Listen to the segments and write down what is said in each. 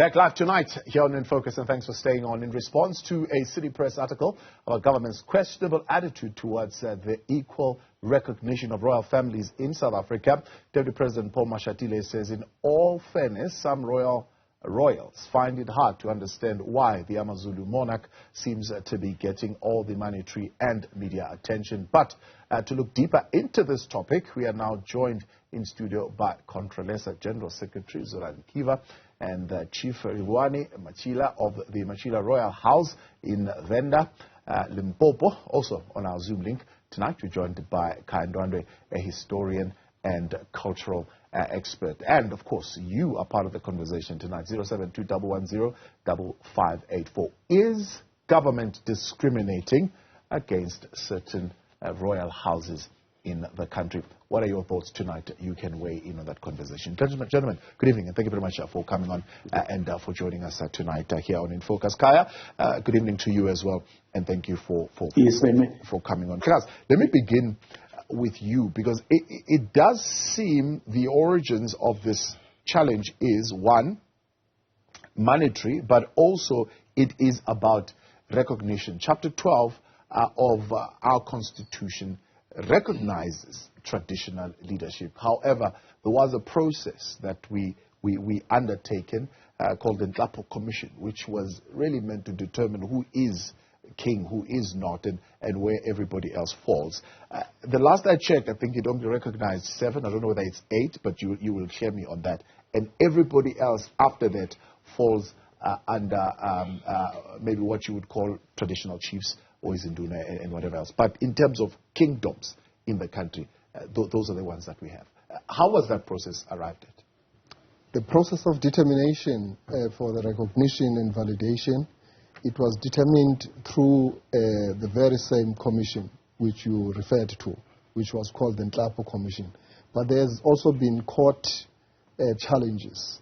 Back live tonight here on In Focus, and thanks for staying on. In response to a City Press article about government's questionable attitude towards the equal recognition of royal families in South Africa, Deputy President Paul Mashatile says, in all fairness, some royals find it hard to understand why the AmaZulu monarch seems to be getting all the monetary and media attention. But to look deeper into this topic, we are now joined in studio by Contralesa General Secretary Zolani Mkiva and Chief Livhuwani Matsila of the Matsila Royal House in Venda, Limpopo. Also on our Zoom link tonight, we're joined by Khaya Ndwandwe, a historian and cultural expert. And, of course, you are part of the conversation tonight. 072-110-5584. Is government discriminating against certain royal houses in the country? What are your thoughts tonight? You can weigh in on that conversation. Gentlemen, good evening, and thank you very much for coming on and for joining us tonight here on In Focus. Khaya, good evening to you as well, and thank you for coming on. Class, let me begin with you, because it does seem the origins of this challenge is, one, monetary, but also it is about recognition. Chapter 12 of our Constitution recognizes traditional leadership. However, there was a process that we undertaken called the Ndwandwe Commission, which was really meant to determine who is king, who is not, and where everybody else falls. The last I checked, I think it only recognized 7. I don't know whether it's 8, but you will share me on that. And everybody else after that falls under maybe what you would call traditional chiefs or Izinduna and whatever else. But in terms of kingdoms in the country, those are the ones that we have. How was that process arrived at? The process of determination for the recognition and validation, it was determined through the very same commission which you referred to, which was called the Ndwandwe Commission. But there's also been court challenges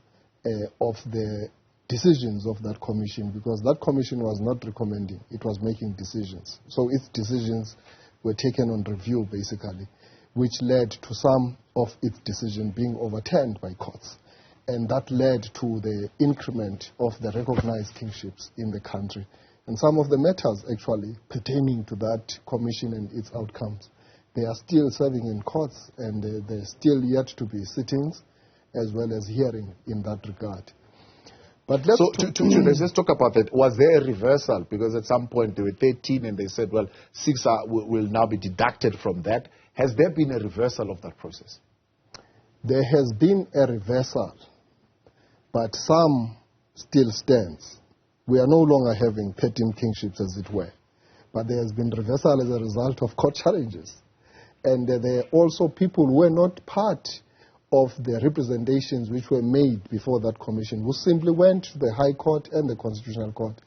of the decisions of that commission, because that commission was not recommending, it was making decisions. So its decisions were taken on review, basically, which led to some of its decisions being overturned by courts. And that led to the increment of the recognized kingships in the country. And some of the matters actually pertaining to that commission and its outcomes, they are still serving in courts, and there's still yet to be sittings as well as hearing in that regard. But let's let's talk about that. Was there a reversal? Because at some point they were 13 and they said, well, 6 will now be deducted from that. Has there been a reversal of that process? There has been a reversal, but some still stands. We are no longer having 13 kingships, as it were. But there has been reversal as a result of court challenges. And there are also people who were not part of the representations which were made before that commission, who simply went to the High Court and the Constitutional Court,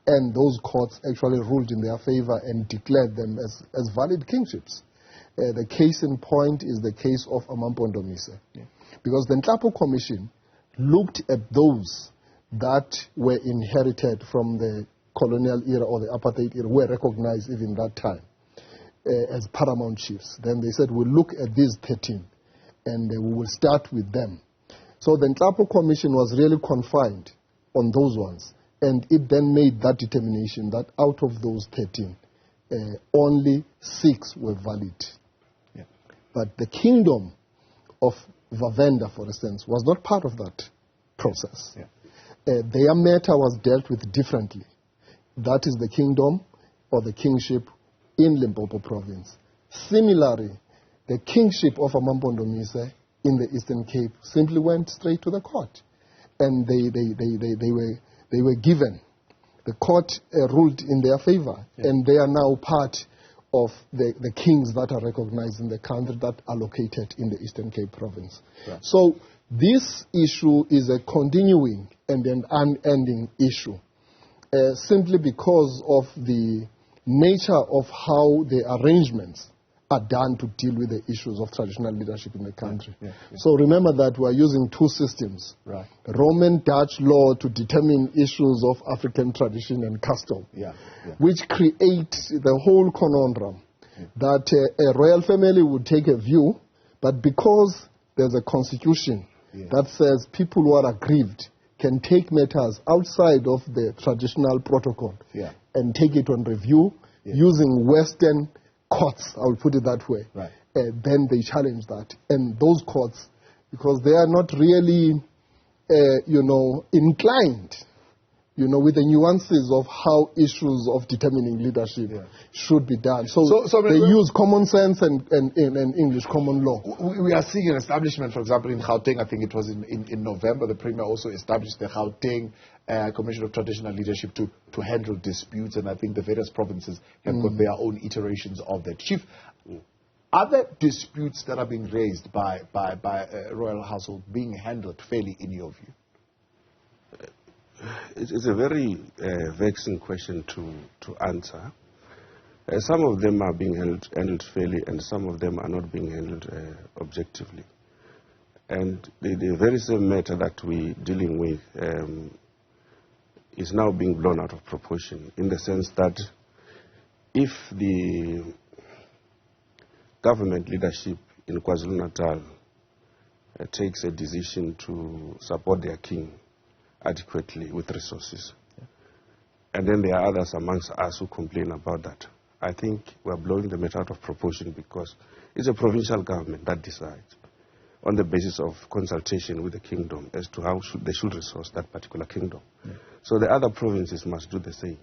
and those courts actually ruled in their favor and declared them as valid kingships. The case in point is the case of Amampondomise. Yeah. Because the Ndwandwe Commission looked at those that were inherited from the colonial era or the apartheid era, were recognized even that time as paramount chiefs. Then they said, we'll look at these 13 and we will start with them. So the Ndwandwe Commission was really confined on those ones, and it then made that determination that out of those 13, only 6 were valid. Yeah. But the kingdom of Vavenda, for instance, was not part of that process. Yeah. Their matter was dealt with differently. That is the kingdom or the kingship in Limpopo province. Similarly, the kingship of Amampondomise in the Eastern Cape simply went straight to the court, and they were given. The court ruled in their favor, yeah. And they are now part of the kings that are recognized in the country that are located in the Eastern Cape province. Yeah. So this issue is a continuing and an unending issue, simply because of the nature of how the arrangements are done to deal with the issues of traditional leadership in the country. Yeah, yeah. So remember that we are using 2 systems. Right. Roman Dutch law to determine issues of African tradition and custom, which create the whole conundrum that a royal family would take a view, but because there's a constitution that says people who are aggrieved can take matters outside of the traditional protocol and take it on review using Western courts, I'll put it that way. Right. Then they challenge that. And those courts, because they are not really, inclined, with the nuances of how issues of determining leadership should be done. So they use common sense and English common law. We are seeing an establishment, for example, in Gauteng. I think it was in November, the Premier also established the Gauteng Commission of Traditional Leadership to handle disputes, and I think the various provinces have got their own iterations of that. Chief, are there disputes that are being raised by royal household being handled fairly in your view? It's a very vexing question to answer. Some of them are being handled fairly, and some of them are not being handled objectively. And the very same matter that we're dealing with is now being blown out of proportion, in the sense that if the government leadership in KwaZulu-Natal takes a decision to support their king adequately with resources, and then there are others amongst us who complain about that, I think we're blowing the matter out of proportion, because it's a provincial government that decides on the basis of consultation with the kingdom as to how they should resource that particular kingdom. So the other provinces must do the same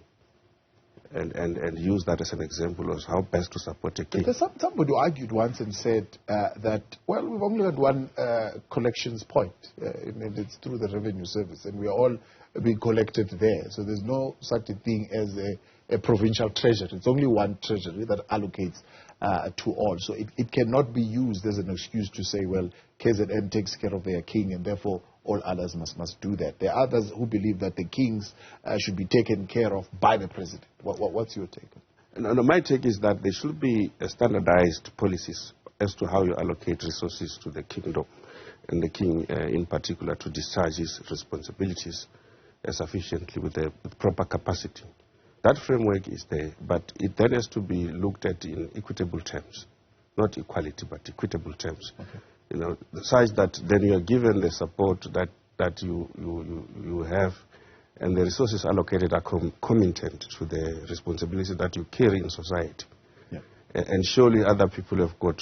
and use that as an example of how best to support a king. Somebody argued once and said that, well, we've only got one collections point, and it's through the revenue service, and we are all being collected there. So there's no such a thing as a provincial treasury. It's only one treasury that allocates to all. So it cannot be used as an excuse to say, well, KZN takes care of their king, and therefore all others must do that. There are others who believe that the kings should be taken care of by the president. What's your take? No, my take is that there should be standardized policies as to how you allocate resources to the kingdom, and the king in particular to discharge his responsibilities sufficiently with proper capacity. That framework is there, but it then has to be looked at in equitable terms. Not equality, but equitable terms. Okay. Such that then you are given the support that you have, and the resources allocated are committed to the responsibility that you carry in society. Yeah. And surely other people have got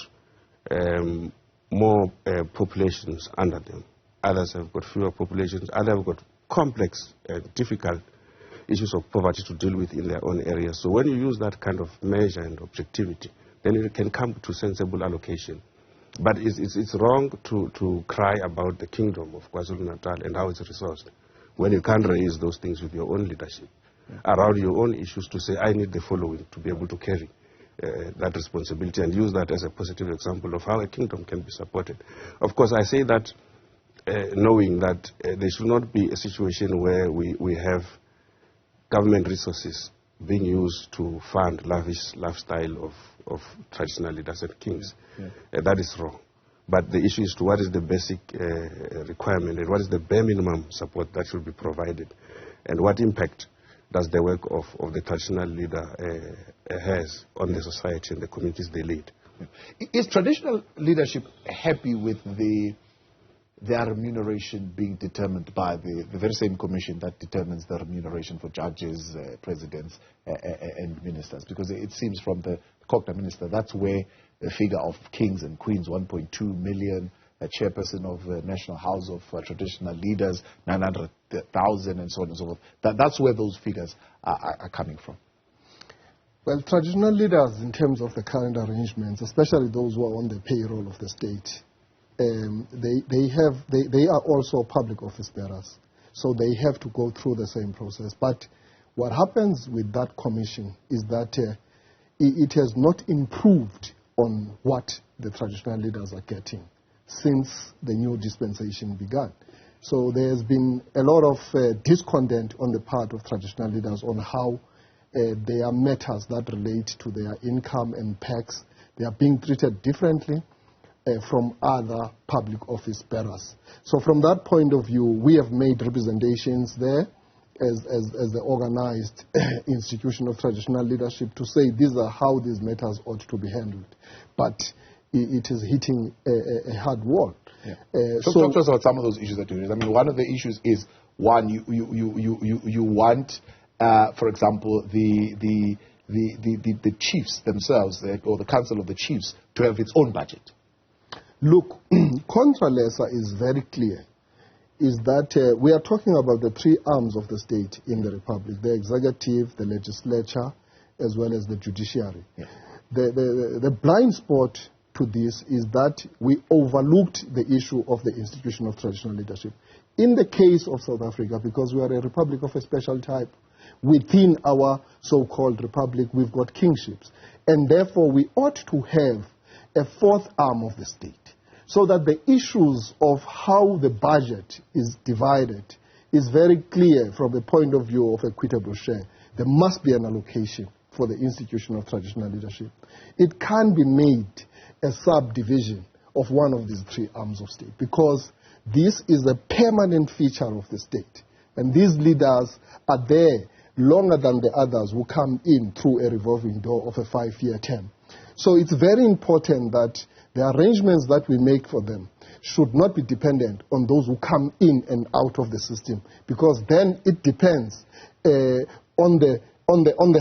more populations under them. Others have got fewer populations. Others have got complex and difficult issues of poverty to deal with in their own areas. So when you use that kind of measure and objectivity, then it can come to sensible allocation. But it's wrong to cry about the kingdom of KwaZulu-Natal and how it's resourced when you can't raise those things with your own leadership around your own issues to say, I need the following to be able to carry that responsibility, and use that as a positive example of how a kingdom can be supported. Of course, I say that knowing that there should not be a situation where we have government resources being used to fund lavish lifestyle of traditional leaders and kings. That is wrong. But the issue is to what is the basic requirement, and what is the bare minimum support that should be provided, and what impact does the work of the traditional leader has on the society and the communities they lead. Is traditional leadership happy with their remuneration being determined by the very same commission that determines the remuneration for judges, presidents, and ministers? Because it seems from the Kokna minister, that's where the figure of kings and queens, 1.2 million, a chairperson of the National House of Traditional Leaders, 900,000, and so on and so forth. That's where those figures are coming from. Well, traditional leaders, in terms of the current arrangements, especially those who are on the payroll of the state, they are also public office bearers, so they have to go through the same process. But what happens with that commission is that it has not improved on what the traditional leaders are getting since the new dispensation began. So there has been a lot of discontent on the part of traditional leaders on how there are matters that relate to their income and tax. They are being treated differently from other public office bearers. So from that point of view, we have made representations there as the organized institution of traditional leadership to say these are how these matters ought to be handled. But it is hitting a hard wall. Yeah. So talk to us about some of those issues that you raised. I mean, one of the issues is One, you want, for example, the chiefs themselves, or the Council of the Chiefs, to have its own budget. Look, Contralesa is very clear, is that we are talking about the three arms of the state in the Republic, the executive, the legislature, as well as the judiciary. Yeah. The blind spot to this is that we overlooked the issue of the institution of traditional leadership. In the case of South Africa, because we are a republic of a special type, within our so-called republic, we've got kingships. And therefore, we ought to have a fourth arm of the state, so that the issues of how the budget is divided is very clear from the point of view of equitable share. There must be an allocation for the institution of traditional leadership. It can be made a subdivision of one of these three arms of state, because this is a permanent feature of the state. And these leaders are there longer than the others who come in through a revolving door of a 5-year term. So it's very important that the arrangements that we make for them should not be dependent on those who come in and out of the system, because then it depends on the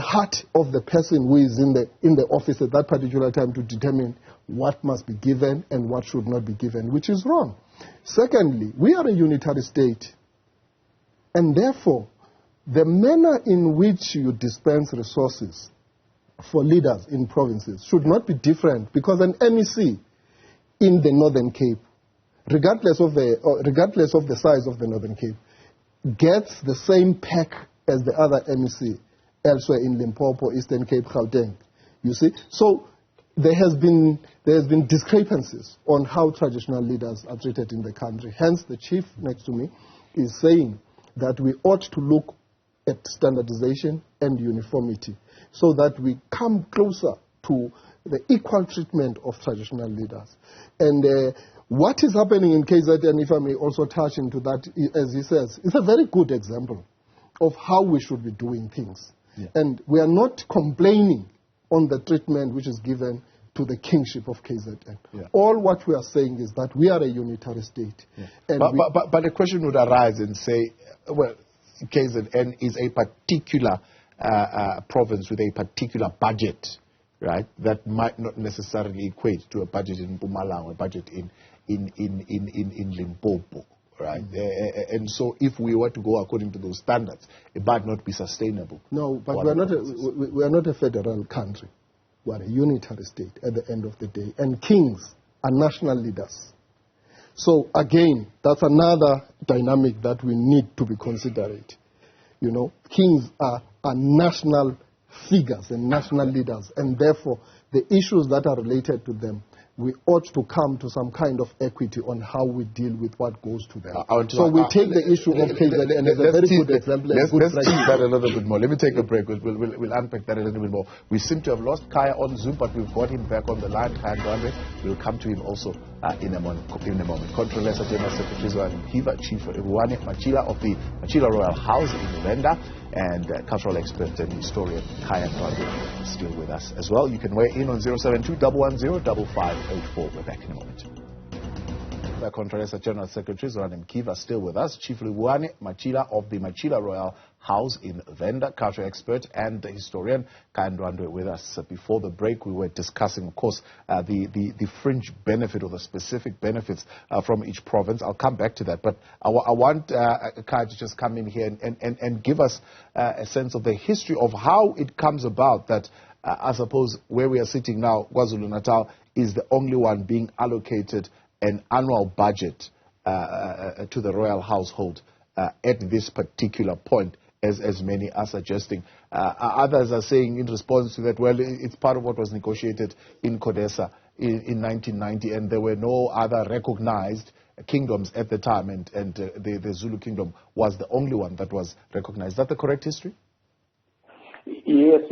heart of the person who is in the office at that particular time to determine what must be given and what should not be given, which is wrong. Secondly, we are a unitary state, and therefore the manner in which you dispense resources for leaders in provinces should not be different, because an MEC in the Northern Cape, regardless of the size of the Northern Cape, gets the same pack as the other MEC elsewhere in Limpopo, Eastern Cape, Gauteng. You see? So there has been discrepancies on how traditional leaders are treated in the country. Hence, the chief next to me is saying that we ought to look at standardization and uniformity, so that we come closer to the equal treatment of traditional leaders. And what is happening in KZN, if I may also touch into that, as he says, is a very good example of how we should be doing things. Yeah. And we are not complaining on the treatment which is given to the kingship of KZN. Yeah. All what we are saying is that we are a unitary state. Yeah. And but the question would arise and say, well, KZN is a particular province with a particular budget, right, that might not necessarily equate to a budget in Mpumalanga, a budget in Limpopo, right? Mm-hmm. And so if we were to go according to those standards, it might not be sustainable. No, but we are not a federal country. We are a unitary state at the end of the day. And kings are national leaders. So again, that's another dynamic that we need to be considerate. You know, kings are national figures and national leaders, and therefore the issues that are related to them, we ought to come to some kind of equity on how we deal with what goes to them. So we take the issue of KZN as a very good example. Let's tease that a little bit more. Let me take a break. We'll unpack that a little bit more. We seem to have lost Khaya on Zoom, but we've got him back on the line. Khaya Ndwandwe. We'll come to him also in a moment. Contralesa General Secretary Zolani Mkiva, Chief Livhuwani Matsila of the Matsila Royal House in Venda, and cultural expert and historian Khaya Ndwandwe is still with us as well. You can weigh in on 072-110-5584. We're back in a moment. The Contralesa General Secretary Zolani Mkiva still with us. Chief Livhuwani Matsila of the Matsila Royal House in Venda, culture expert and historian Khaya Ndwandwe with us. Before the break, we were discussing, of course, the fringe benefit or the specific benefits from each province. I'll come back to that, but I want Khaya to just come in here and give us a sense of the history of how it comes about that I suppose where we are sitting now, KwaZulu-Natal is the only one being allocated an annual budget to the royal household at this particular point, as many are suggesting. Others are saying in response to that, well, it's part of what was negotiated in CODESA in 1990, and there were no other recognized kingdoms at the time, and the Zulu kingdom was the only one that was recognized. Is that the correct history? Yes.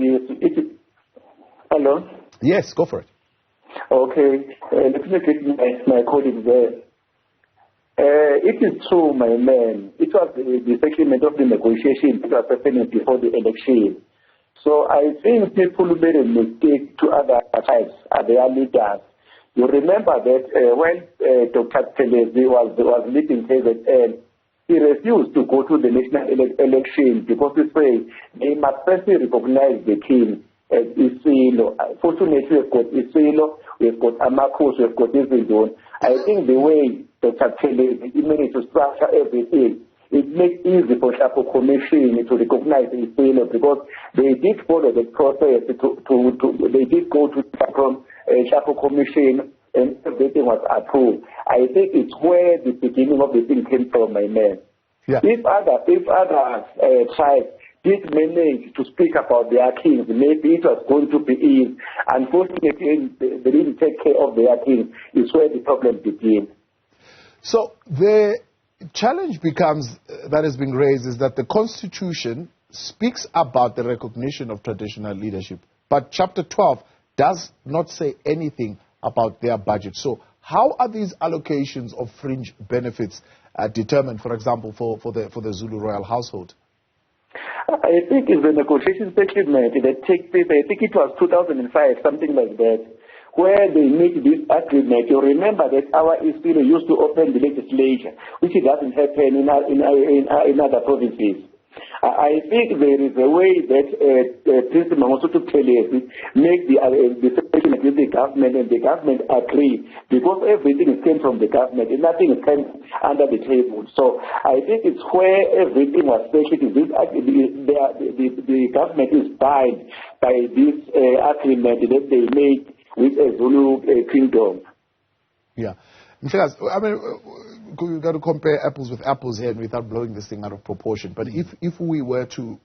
Hello? Yes, go for it. Okay. Let me get my colleague there. It is true, my man. It was the settlement of the negotiation that was happening before the election. So I think people made a mistake to other tribes, their leaders. You remember that when Dr. Telezi was leading KZN, he refused to go to the national election because he said they must first recognize the king as Isilo. Fortunately, we've got Isilo, we've got Amakos, we've got Ndwandwe. I think the way Dr. Kelly managed to structure everything, it makes it easy for Chapo Commission to recognize Isilo because they did follow the process. They did go to Chapo Commission and everything was approved. I think it's where the beginning of the thing came from, my man. Yeah. If other tribes did manage to speak about their kings, maybe it was going to be easy. Unfortunately, they didn't take care of their kings. It's where the problem begins. So the challenge becomes, that is being raised, is that the Constitution speaks about the recognition of traditional leadership, but Chapter 12 does not say anything about their budget. So how are these allocations of fringe benefits determined, for example, for the Zulu royal household? I think it's the negotiation settlement that takes place. I think it was 2005, something like that, where they make this agreement. You remember that our Isilo used to open the legislature, which doesn't happen in other provinces. I think there is a way that President Mashatile make the settlement with the government, and the government agree, because everything came from the government and nothing came under the table. So I think it's where everything was settled. The government is bound by this agreement that they made with a Zulu kingdom. Yeah. I mean, we've got to compare apples with apples here without blowing this thing out of proportion. But if we were to,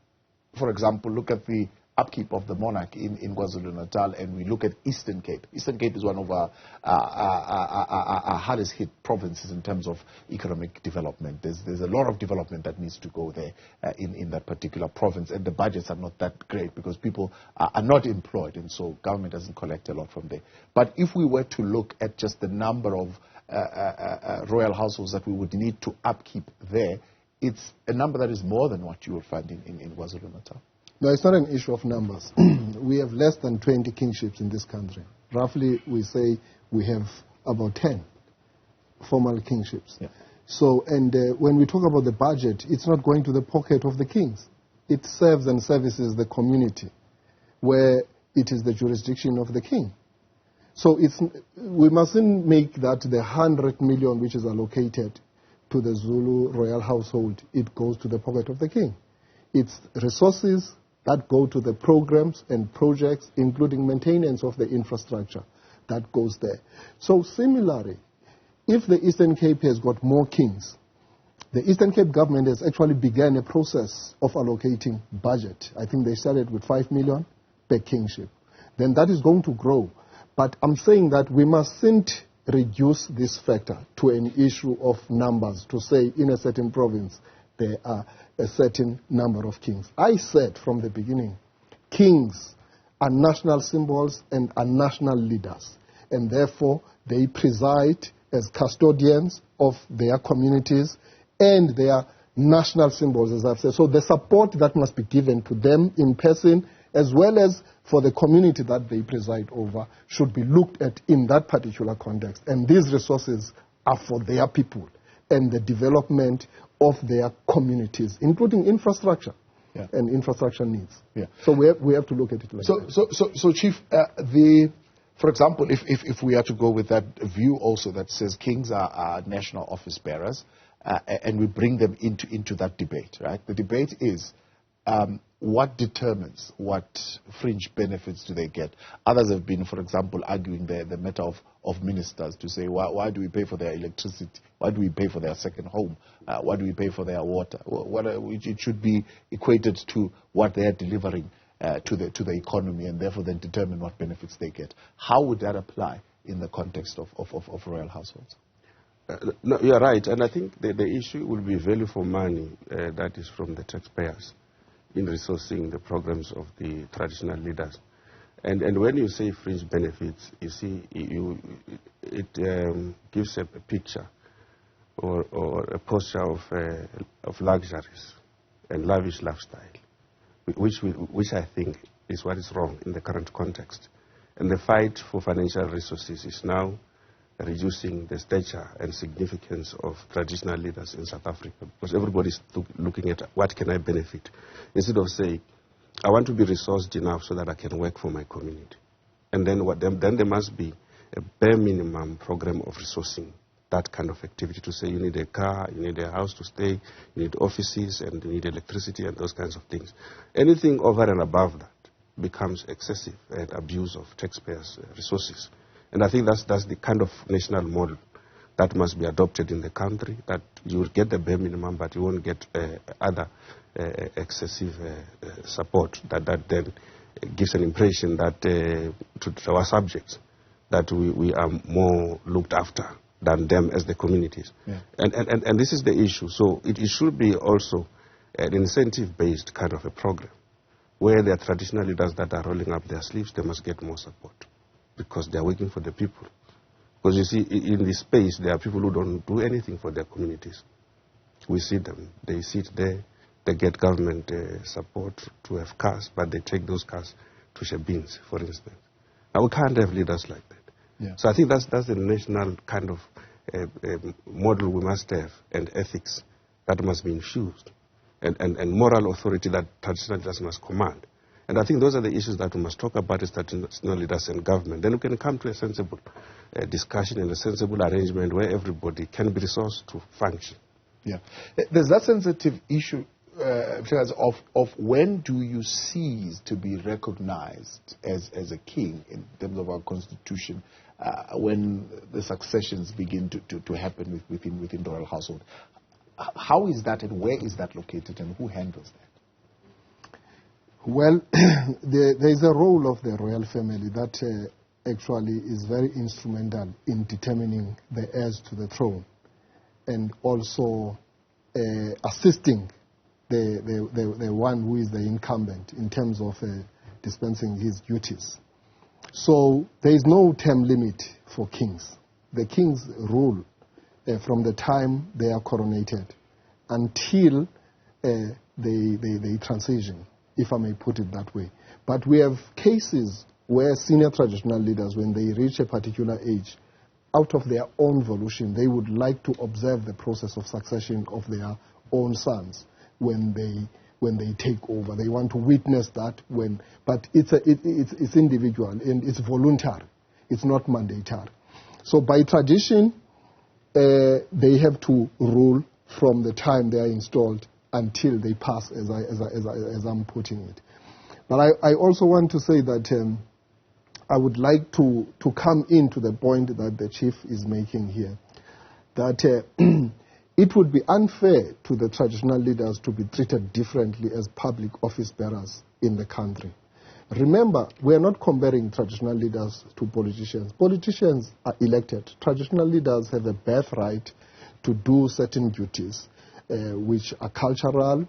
for example, look at the upkeep of the monarchy in KwaZulu-Natal, and we look at Eastern Cape. Eastern Cape is one of our hardest hit provinces in terms of economic development. There's a lot of development that needs to go there in that particular province, and the budgets are not that great because people are not employed, and so government doesn't collect a lot from there. But if we were to look at just the number of royal households that we would need to upkeep there, it's a number that is more than what you would find in KwaZulu-Natal. No, it's not an issue of numbers. We have less than 20 kingships in this country. Roughly, we say we have about 10 formal kingships. Yeah. So, and when we talk about the budget, it's not going to the pocket of the kings. It serves and services the community where it is the jurisdiction of the king. So we mustn't make that the 100 million which is allocated to the Zulu royal household, it goes to the pocket of the king. It's resources that go to the programs and projects, including maintenance of the infrastructure, that goes there. So similarly, if the Eastern Cape has got more kings, the Eastern Cape government has actually begun a process of allocating budget. I think they started with 5 million per kingship. Then that is going to grow. But I'm saying that we mustn't reduce this factor to an issue of numbers, to say in a certain province there are a certain number of kings. I said from the beginning, kings are national symbols and are national leaders, and therefore they preside as custodians of their communities and their national symbols, as I've said. So the support that must be given to them in person, as well as for the community that they preside over, should be looked at in that particular context. And these resources are for their people and the development of their communities, including infrastructure and infrastructure needs. Yeah. So we have to look at it like that. So Chief, for example, if we are to go with that view also that says kings are national office bearers, and we bring them into that debate, right? The debate is what determines what fringe benefits do they get? Others have been, for example, arguing the matter of ministers to say, why do we pay for their electricity? Why do we pay for their second home? Why do we pay for their water? It should be equated to what they are delivering to the economy, and therefore then determine what benefits they get. How would that apply in the context of royal households? No, you're right, and I think the issue will be value for money that is from the taxpayers in resourcing the programs of the traditional leaders. And when you say fringe benefits, you see, it gives a picture or a posture of luxuries and lavish lifestyle, which I think is what is wrong in the current context. And the fight for financial resources is now reducing the stature and significance of traditional leaders in South Africa, because everybody's looking at what can I benefit, instead of saying, I want to be resourced enough so that I can work for my community. And then then there must be a bare minimum program of resourcing that kind of activity, to say you need a car, you need a house to stay, you need offices, and you need electricity and those kinds of things. Anything over and above that becomes excessive and abuse of taxpayers' resources. And I think that's the kind of national model that must be adopted in the country, that you will get the bare minimum, but you won't get other excessive support that then gives an impression that to our subjects that we are more looked after than them as the communities. Yeah. And this is the issue. So it should be also an incentive-based kind of a program, where there are traditional leaders that are rolling up their sleeves. They must get more support because they are working for the people. Because you see, in this space, there are people who don't do anything for their communities. We see them. They sit there. They get government support to have cars, but they take those cars to Shebins, for instance. Now, we can't have leaders like that. Yeah. So I think that's the national kind of model we must have, and ethics that must be infused, and moral authority that traditional leaders must command. And I think those are the issues that we must talk about as traditional leaders and government. Then we can come to a sensible discussion and a sensible arrangement where everybody can be resourced to function. Yeah. There's that sensitive issue of when do you cease to be recognized as a king in terms of our constitution, when the successions begin to happen within the royal household. How is that, and where is that located, and who handles that? Well, there is a role of the royal family that actually is very instrumental in determining the heirs to the throne, and also assisting the one who is the incumbent in terms of dispensing his duties. So there is no term limit for kings. The kings rule from the time they are coronated until they transition, if I may put it that way. But we have cases where senior traditional leaders, when they reach a particular age, out of their own volition, they would like to observe the process of succession of their own sons when they take over. They want to witness that but it's individual and it's voluntary. It's not mandatory. So by tradition, they have to rule from the time they are installed until they pass, as I'm putting it. But I also want to say that I would like to come into the point that the chief is making here, that it would be unfair to the traditional leaders to be treated differently as public office bearers in the country. Remember, we are not comparing traditional leaders to politicians. Politicians are elected. Traditional leaders have a birthright to do certain duties, which are cultural,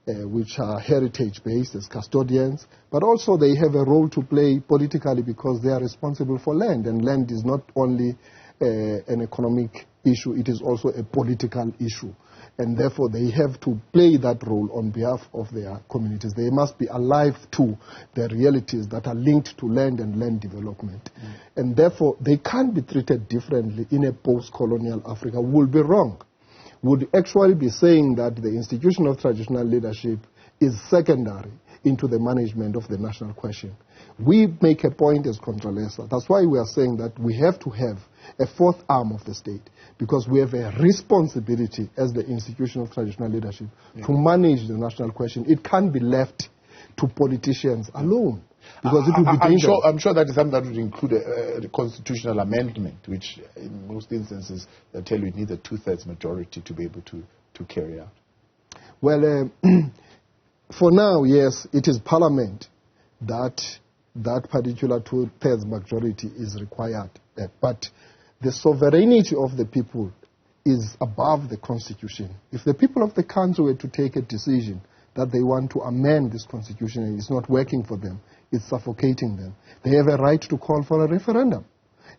which are heritage-based as custodians, but also they have a role to play politically because they are responsible for land, and land is not only an economic issue, it is also a political issue. And therefore, they have to play that role on behalf of their communities. They must be alive to the realities that are linked to land and land development. And therefore, they can't be treated differently in a post-colonial Africa. Would be wrong. Would actually be saying that the institution of traditional leadership is secondary into the management of the national question. We make a point as Contralesa. That's why we are saying that we have to have a fourth arm of the state, because we have a responsibility as the institution of traditional leadership to manage the national question. It can't be left to politicians alone, because it would be dangerous. I'm sure that is something that would include a constitutional amendment, which in most instances they tell you it needs a 2/3 majority to be able to carry out. Well, for now, yes, it is Parliament that particular 2/3 majority is required. But the sovereignty of the people is above the Constitution. If the people of the country were to take a decision that they want to amend this Constitution and it's not working for them, it's suffocating them, they have a right to call for a referendum.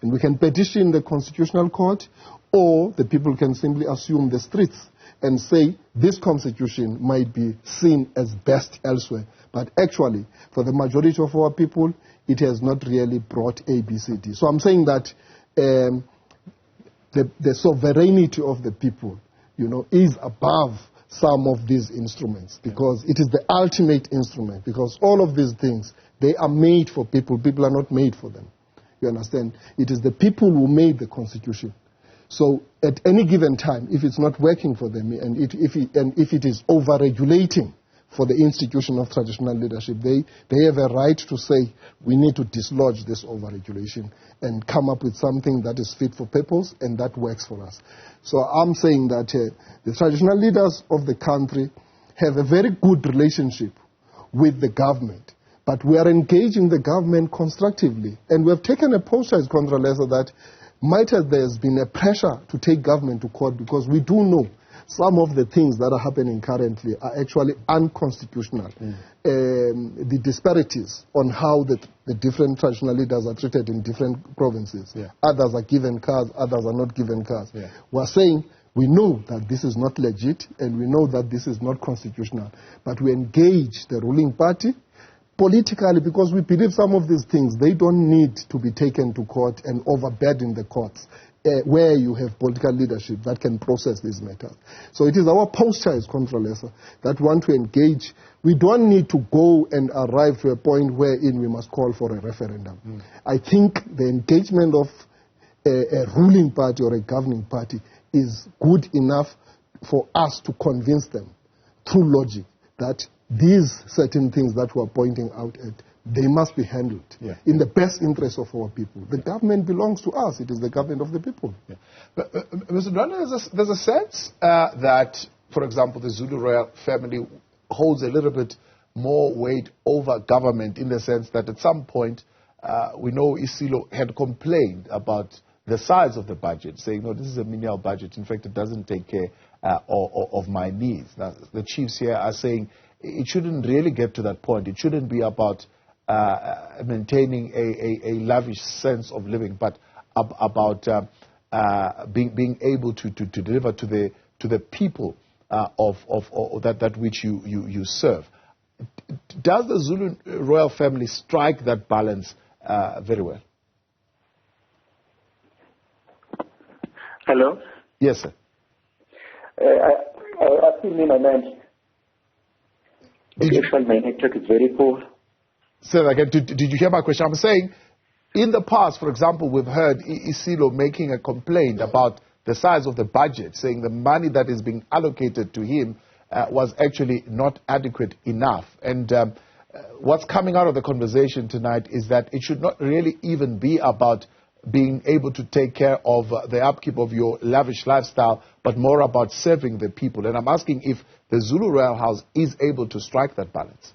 And we can petition the Constitutional Court, or the people can simply assume the streets and say this Constitution might be seen as best elsewhere. But actually, for the majority of our people, it has not really brought ABCD. So I'm saying that the sovereignty of the people, is above some of these instruments, because it is the ultimate instrument, because all of these things, they are made for people. People are not made for them. You understand? It is the people who made the Constitution. So at any given time, if it's not working for them, and if it is over-regulating for the institution of traditional leadership, they have a right to say, we need to dislodge this over-regulation and come up with something that is fit for purpose and that works for us. So I'm saying that the traditional leaders of the country have a very good relationship with the government, but we are engaging the government constructively. And we have taken a posture as Contralesa that there's been a pressure to take government to court, because we do know some of the things that are happening currently are actually unconstitutional. The disparities on how the different traditional leaders are treated in different provinces. Others are given cars, others are not given cars. We're saying we know that this is not legit and we know that this is not constitutional, but we engage the ruling party politically, because we believe some of these things, they don't need to be taken to court and overburden the courts, where you have political leadership that can process these matters. So it is our posture as Contralesa that want to engage. We don't need to go and arrive to a point wherein we must call for a referendum. I think the engagement of a ruling party or a governing party is good enough for us to convince them through logic that these certain things that we are pointing out at, they must be handled in the best interest of our people. The government belongs to us. It is the government of the people. But, Mr. Ndwandwe, there's a sense that, for example, the Zulu royal family holds a little bit more weight over government, in the sense that at some point, we know Isilo had complained about the size of the budget, saying, no, this is a menial budget. In fact, it doesn't take care of my needs. Now, the chiefs here are saying it shouldn't really get to that point. It shouldn't be about maintaining a lavish sense of living, but about being able to deliver to the people of that which you serve. Does the Zulu royal family strike that balance very well? Hello? Yes, sir. I feel in my mind. My network is very poor. Say that again. Did you hear my question? I'm saying, in the past, for example, we've heard Isilo making a complaint about the size of the budget, saying the money that is being allocated to him was actually not adequate enough. And what's coming out of the conversation tonight is that it should not really even be about being able to take care of the upkeep of your lavish lifestyle, but more about serving the people. And I'm asking if the Zulu Royal House is able to strike that balance.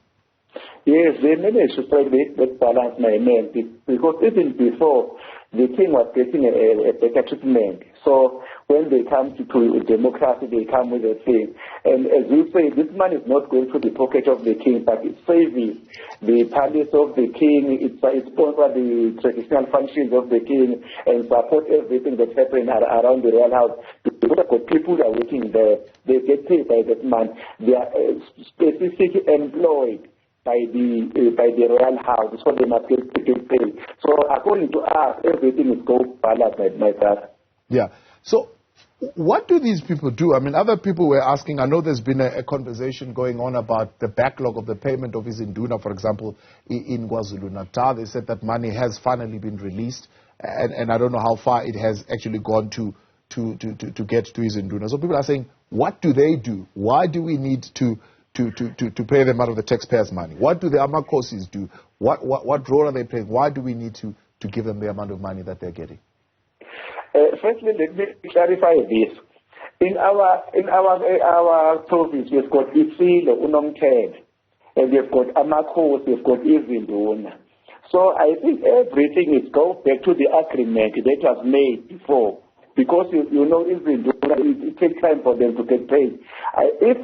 Yes, they managed to strike that balance, my man, because even before, the king was getting a better treatment. So when they come to democracy, they come with a thing. And as you say, this money is not going to the pocket of the king, but it's saving the palace of the king, it sponsors the traditional functions of the king, and support everything that's happening around the royal house. Because people are working there, they get paid by that month. They are specifically employed by the royal house, so they must get paid. So according to us, everything is go balanced, my brother. Yeah. So what do these people do? I mean, other people were asking, I know there's been a conversation going on about the backlog of the payment of izinduna, for example, in KwaZulu-Natal. They said that money has finally been released, and I don't know how far it has actually gone to get to izinduna. So people are saying, what do they do? Why do we need to pay them out of the taxpayers' money? What do the Amakosis do? What role are they playing? Why do we need to give them the amount of money that they're getting? Firstly, let me clarify this. In our province, we've got Isilo, Unomkhed, and we've got Amakos, we've got izinduna. So I think everything is go back to the agreement that was made before. Because you know, it takes time for them to get paid. If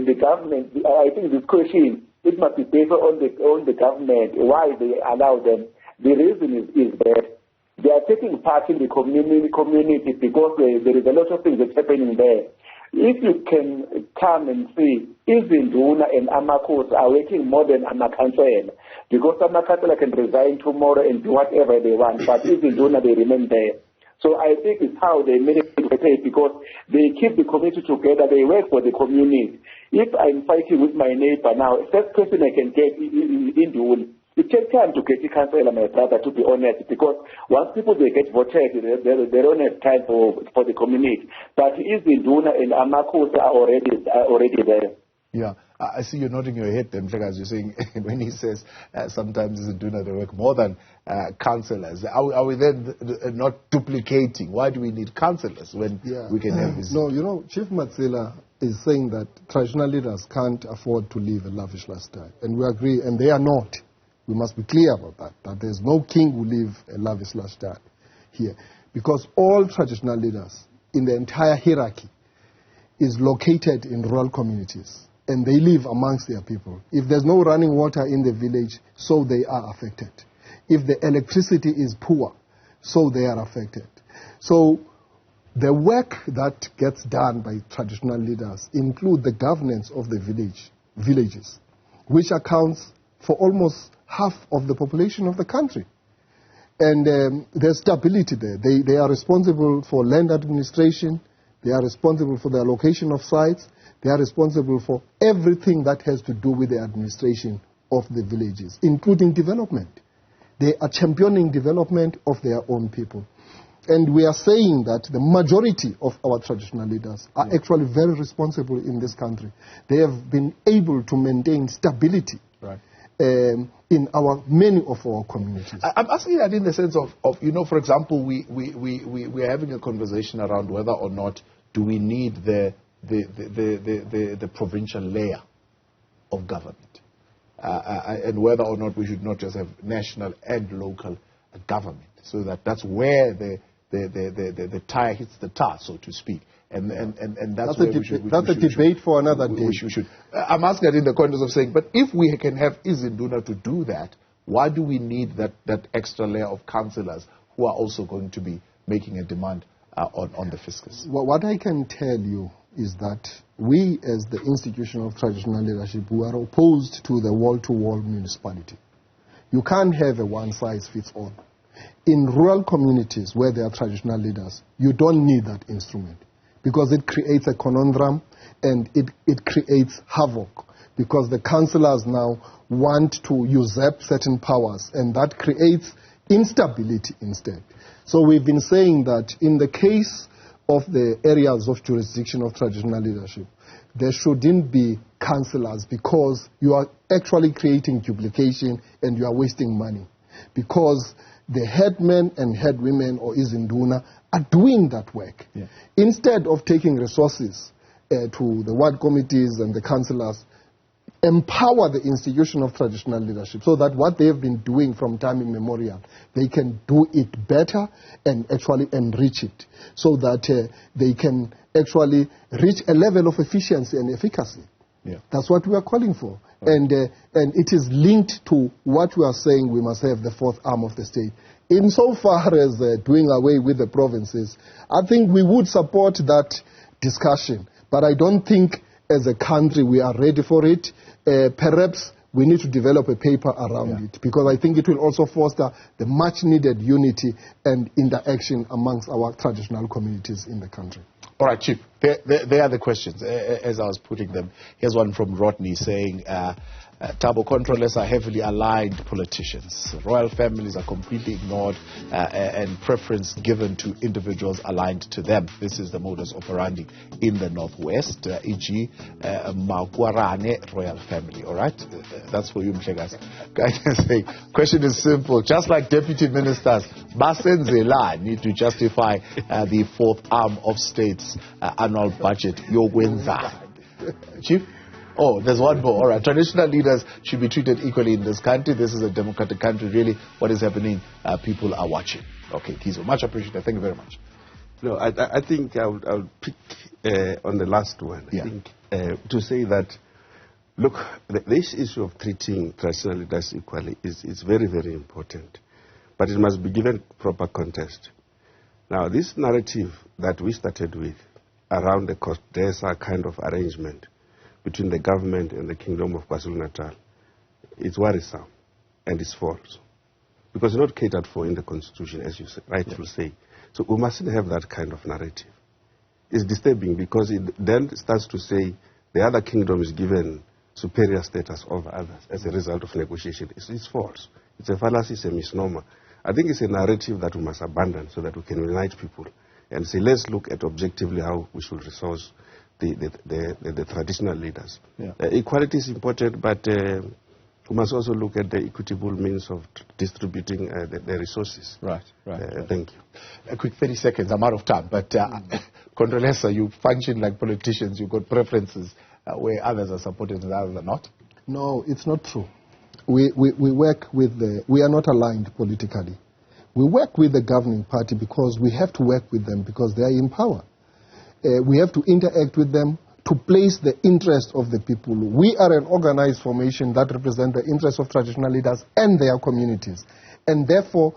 the government, I think this question, it must be based on the government, why they allow them. The reason is that they are taking part in the community because there is a lot of things that's happening there. If you can come and see, izinduna and Amakos are working more than AmaKhansela, because AmaKhansela can resign tomorrow and do whatever they want, but izinduna, they remain there. So I think it's how they manage to pay, because they keep the community together, they work for the community. If I'm fighting with my neighbor now, first person I can get in Ndwandwe. It takes time to get a councillor, my brother, to be honest, because once people they get voted, they don't have time for the community. But if Ndwandwe and AmaZulu are already there. Yeah, I see you nodding your head then, as you're saying, when he says sometimes Ndwandwe they work more than councillors. Are we then not duplicating? Why do we need councillors when we can have this? No, you know, Chief Matsila is saying that traditional leaders can't afford to live a lavish lifestyle. And we agree, and they are not. We must be clear about that there's no king who live a lavish lifestyle here. Because all traditional leaders in the entire hierarchy is located in rural communities, and they live amongst their people. If there's no running water in the village, so they are affected. If the electricity is poor, so they are affected. So the work that gets done by traditional leaders include the governance of the villages, which accounts for almost half of the population of the country. And there's stability there. They are responsible for land administration. They are responsible for the allocation of sites. They are responsible for everything that has to do with the administration of the villages, including development. They are championing development of their own people. And we are saying that the majority of our traditional leaders are actually very responsible in this country. They have been able to maintain stability. Right. In many of our communities. I'm asking that in the sense of you know, for example, we are having a conversation around whether or not do we need the provincial layer of government, and whether or not we should not just have national and local government, so that's where the tire hits the tar, so to speak. And that's where we should. That's a debate for another day. We should. I'm asking that in the context of saying, but if we can have Ndwandwe to do that, why do we need that extra layer of councillors who are also going to be making a demand on the fiscus? Well, what I can tell you is that we, as the institution of traditional leadership, we are opposed to the wall-to-wall municipality. You can't have a one-size-fits-all. In rural communities where there are traditional leaders, you don't need that instrument, because it creates a conundrum and it creates havoc, because the councillors now want to usurp certain powers, and that creates instability instead. So we've been saying that in the case of the areas of jurisdiction of traditional leadership, there shouldn't be councillors, because you are actually creating duplication and you are wasting money, because the headmen and headwomen or Ndwandwe are doing that work. Yeah. Instead of taking resources to the ward committees and the councillors, empower the institution of traditional leadership so that what they have been doing from time immemorial, they can do it better and actually enrich it, so that they can actually reach a level of efficiency and efficacy. Yeah. That's what we are calling for. And it is linked to what we are saying we must have the fourth arm of the state. Insofar as doing away with the provinces, I think we would support that discussion. But I don't think as a country we are ready for it. Perhaps we need to develop a paper around it, because I think it will also foster the much needed unity and interaction amongst our traditional communities in the country. All right, Chief, there are the questions as I was putting them. Here's one from Rodney saying, Thabo, Contralesa are heavily aligned politicians. Royal families are completely ignored and preference given to individuals aligned to them. This is the modus operandi in the Northwest, e.g. Magwarane royal family. All right? That's for you, Mshegas. Question is simple. Just like deputy ministers, Basenzela need to justify the fourth arm of state's annual budget. Yogwenza. Chief? Oh, there's one more. All right. Traditional leaders should be treated equally in this country. This is a democratic country. Really, what is happening, people are watching. Okay, Kizo, much appreciated. Thank you very much. No, I think I'll pick on the last one. I think to say that, look, this issue of treating traditional leaders equally is very, very important. But it must be given proper context. Now, this narrative that we started with around the Contralesa kind of arrangement between the government and the Kingdom of KwaZulu-Natal, it's worrisome and it's false, because it's not catered for in the Constitution, as you rightfully say. So we mustn't have that kind of narrative. It's disturbing because it then starts to say the other kingdom is given superior status over others as a result of negotiation. It's false. It's a fallacy, it's a misnomer. I think it's a narrative that we must abandon so that we can unite people and say, let's look at objectively how we should resource the traditional leaders. Yeah. Equality is important, but we must also look at the equitable means of distributing the resources. Right. Thank you. A quick 30 seconds, I'm out of time, but Contralesa, you function like politicians, you've got preferences where others are supported and others are not? No, it's not true. We work with we are not aligned politically. We work with the governing party because we have to work with them because they are in power. We have to interact with them to place the interest of the people. We are an organized formation that represents the interests of traditional leaders and their communities. And therefore,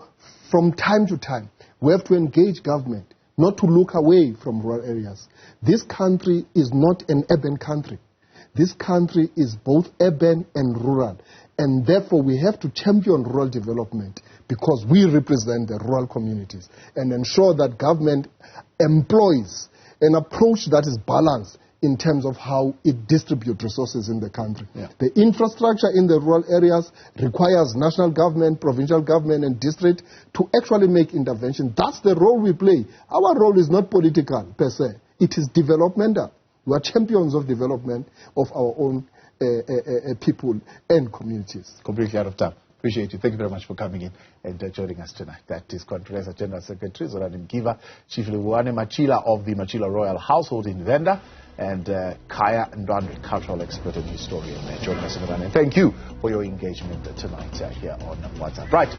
from time to time, we have to engage government, not to look away from rural areas. This country is not an urban country. This country is both urban and rural. And therefore, we have to champion rural development because we represent the rural communities and ensure that government employs an approach that is balanced in terms of how it distributes resources in the country. Yeah. The infrastructure in the rural areas requires national government, provincial government, and district to actually make intervention. That's the role we play. Our role is not political per se. It is developmental. We are champions of development of our own people and communities. Completely out of time. Appreciate you. Thank you very much for coming in and joining us tonight. That is Contralesa General Secretary Zolani Mkiva, Chief Livhuwani Matsila of the Matsila Royal Household in Venda, and Khaya Ndwandwe, cultural expert and historian, joining us in the running. Thank you for your engagement tonight here on WhatsApp. Right.